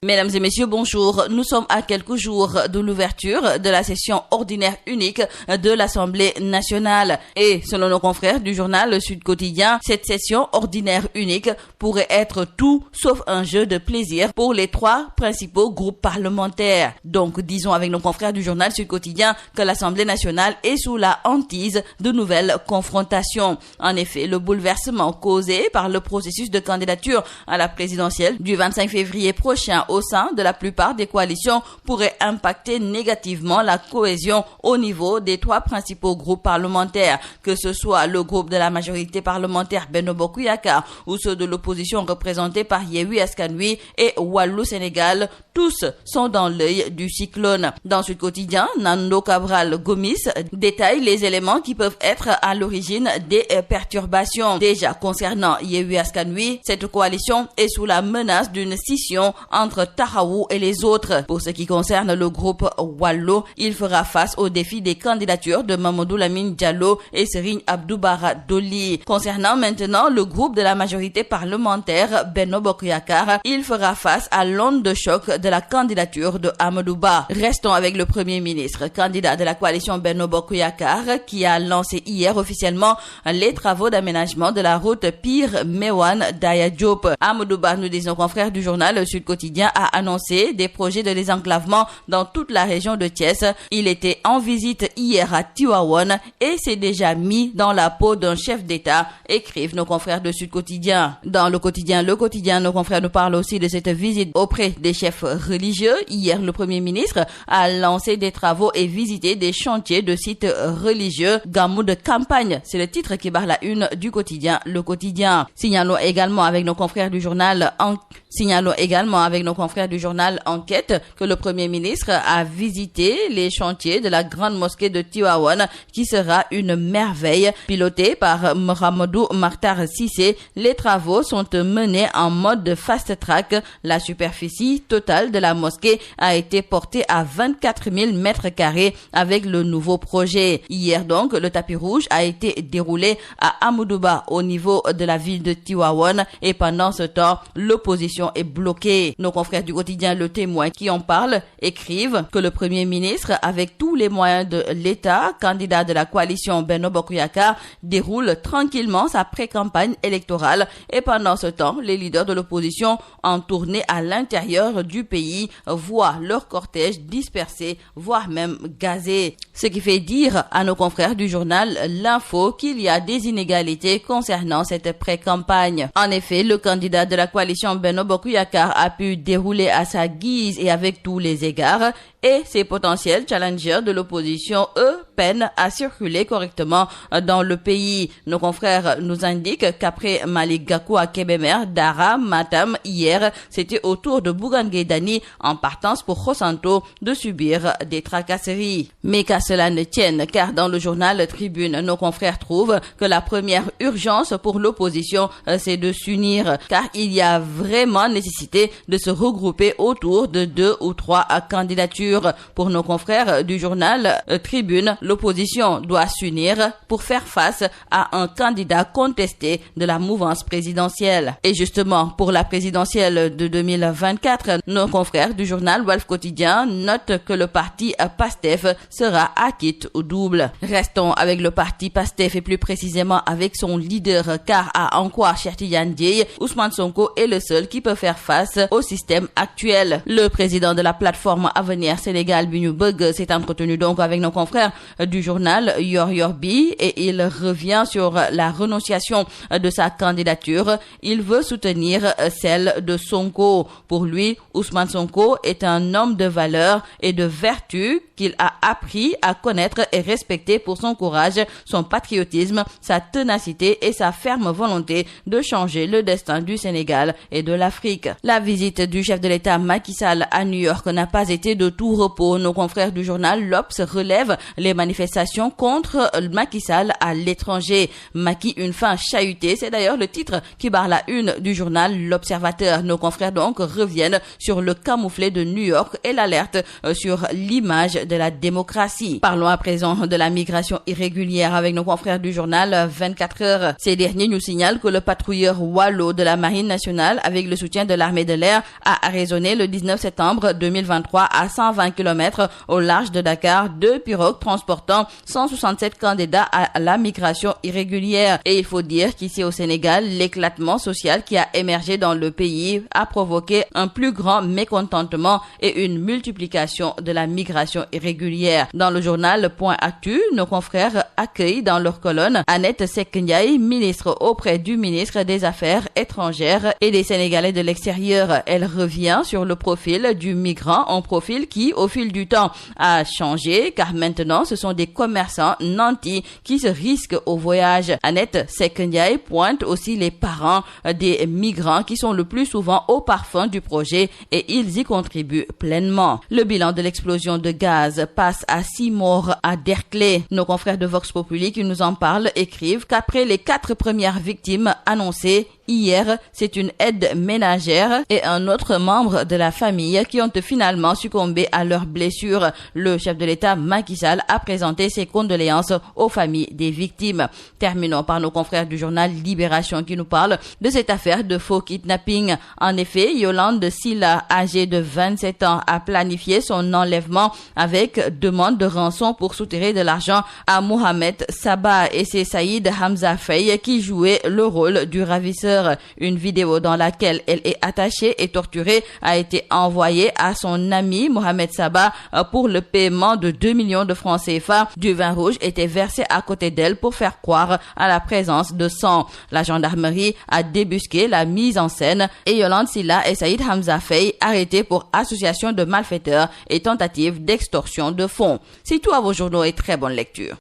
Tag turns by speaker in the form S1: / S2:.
S1: Mesdames et messieurs, bonjour. Nous sommes à quelques jours de l'ouverture de la session ordinaire unique de l'Assemblée nationale. Et selon nos confrères du journal Le Sud Quotidien, cette session ordinaire unique pourrait être tout sauf un jeu de plaisir pour les trois principaux groupes parlementaires. Donc, disons avec nos confrères du journal Sud Quotidien que l'Assemblée nationale est sous la hantise de nouvelles confrontations. En effet, le bouleversement causé par le processus de candidature à la présidentielle du 25 février prochain au sein de la plupart des coalitions pourrait impacter négativement la cohésion au niveau des trois principaux groupes parlementaires, que ce soit le groupe de la majorité parlementaire Benno Bokk Yakaar ou ceux de l'opposition représentés par Yewwi Askan Wi et Wallu Sénégal. Tous sont dans l'œil du cyclone. Dans Sud Quotidien, Nando Cabral Gomis détaille les éléments qui peuvent être à l'origine des perturbations. Déjà, concernant Yewwi Askan Wi, cette coalition est sous la menace d'une scission entre Taxawu et les autres. Pour ce qui concerne le groupe Wallu, il fera face au défi des candidatures de Mamadou Lamine Diallo et Serigne Abdou Bara Dolly. Concernant maintenant le groupe de la majorité parlementaire Benno Bokk Yakaar, il fera face à l'onde de choc de la candidature de Amadou Ba. Restons avec le Premier ministre, candidat de la coalition Benno Bokk Yakaar, qui a lancé hier officiellement les travaux d'aménagement de la route Pire-Meouane Daya Diop. Amadou Ba, nous disons confrères du journal Le Sud Quotidien, a annoncé des projets de désenclavement dans toute la région de Thiès. Il était en visite hier à Tivaouane et s'est déjà mis dans la peau d'un chef d'État, écrivent nos confrères de Sud Quotidien. Dans le quotidien, nos confrères nous parlent aussi de cette visite auprès des chefs religieux. Hier, le Premier ministre a lancé des travaux et visité des chantiers de sites religieux. Gamou de campagne, c'est le titre qui barre la une du quotidien, Le Quotidien. Signalons également avec nos confrères du journal Enquête que le Premier ministre a visité les chantiers de la grande mosquée de Tivaouane qui sera une merveille. Piloté par Mohamedou Makhtar Cissé, les travaux sont menés en mode fast track. La superficie totale de la mosquée a été portée à 24 000 mètres carrés avec le nouveau projet. Hier donc, le tapis rouge a été déroulé à Amadou Ba au niveau de la ville de Tivaouane et pendant ce temps, l'opposition est bloquée. Nos confrères du quotidien Le Témoin qui en parlent écrivent que le Premier ministre, avec tous les moyens de l'État, candidat de la coalition Benno Bokk Yakaar, déroule tranquillement sa pré-campagne électorale et pendant ce temps, les leaders de l'opposition en tournée à l'intérieur du pays voient leur cortège dispersé, voire même gazé. Ce qui fait dire à nos confrères du journal L'Info qu'il y a des inégalités concernant cette pré-campagne. En effet, le candidat de la coalition Benno Bokk Yakaar a pu dérouler à sa guise et avec tous les égards et ses potentiels challengers de l'opposition, eux, peinent à circuler correctement dans le pays. Nos confrères nous indiquent qu'après Malick Gakou à Kébémer, Dara, Matam, hier, c'était au tour de Bougane Gueye Dany en partance pour Khossanto de subir des tracasseries. Mais qu'à cela ne tienne, car dans le journal Tribune, nos confrères trouvent que la première urgence pour l'opposition, c'est de s'unir, car il y a vraiment nécessité de se regrouper autour de 2 ou 3 candidatures. Pour nos confrères du journal Tribune, l'opposition doit s'unir pour faire face à un candidat contesté de la mouvance présidentielle. Et justement, pour la présidentielle de 2024, nos confrères du journal Walf Quotidien notent que le parti PASTEF sera acquitté au double. Restons avec le parti PASTEF et plus précisément avec son leader, car à en croire Cheikh Tidiane Dièye, Ousmane Sonko est le seul qui peut faire face au système actuel. Le président de la plateforme Avenir Sénégal bi ñu bëgg s'est entretenu donc avec nos confrères du journal Yor Yor Bi et il revient sur la renonciation de sa candidature. Il veut soutenir celle de Sonko. Pour lui, Ousmane Sonko est un homme de valeur et de vertu qu'il a appris à connaître et respecter pour son courage, son patriotisme, sa ténacité et sa ferme volonté de changer le destin du Sénégal et de l'Afrique. La visite du chef de l'État Macky Sall à New York n'a pas été de tout repos. Nos confrères du journal L'Obs relèvent les manifestations contre Macky Sall à l'étranger. Macky, une fin chahutée, c'est d'ailleurs le titre qui barre la une du journal L'Observateur. Nos confrères donc reviennent sur le camouflet de New York et l'alerte sur l'image de la démocratie. Parlons à présent de la migration irrégulière avec nos confrères du journal 24 heures. Ces derniers nous signalent que le patrouilleur Wallo de la Marine nationale, avec le soutien de l'armée de l'air, a arraisonné le 19 septembre 2023 à 120 km au large de Dakar 2 pirogues transportant 167 candidats à la migration irrégulière. Et il faut dire qu'ici au Sénégal, l'éclatement social qui a émergé dans le pays a provoqué un plus grand mécontentement et une multiplication de la migration irrégulière. Dans le journal Point Actu, nos confrères accueillent dans leur colonne Annette Seck Ndiaye, ministre auprès du ministre des Affaires étrangères et des Sénégalais de l'extérieur. Elle revient sur le profil du migrant, un profil qui, au fil du temps, a changé car maintenant ce sont des commerçants nantis qui se risquent au voyage. Annette Seck Ndiaye pointe aussi les parents des migrants qui sont le plus souvent au parfum du projet et ils y contribuent pleinement. Le bilan de l'explosion de gaz passe à 6 morts à Derklé. Nos confrères de Vox Populi qui nous en parlent écrivent qu'après les 4 premières victimes annoncées hier, c'est une aide ménagère et un autre membre de la famille qui ont finalement succombé à leurs blessures. Le chef de l'État, Macky Sall, a présenté ses condoléances aux familles des victimes. Terminons par nos confrères du journal Libération qui nous parlent de cette affaire de faux kidnapping. En effet, Yolande Silla, âgée de 27 ans, a planifié son enlèvement avec demande de rançon pour soutirer de l'argent à Mohamed Saba et c'est Saïd Hamza Faye qui jouait le rôle du ravisseur. Une vidéo dans laquelle elle est attachée et torturée a été envoyée à son ami Mohamed Saba pour le paiement de 2 millions de francs CFA. Du vin rouge était versé à côté d'elle pour faire croire à la présence de sang. La gendarmerie a débusqué la mise en scène et Yolande Silla et Saïd Hamza Faye arrêtés pour association de malfaiteurs et tentative d'extorsion de fonds. C'est tout à vos journaux et très bonne lecture.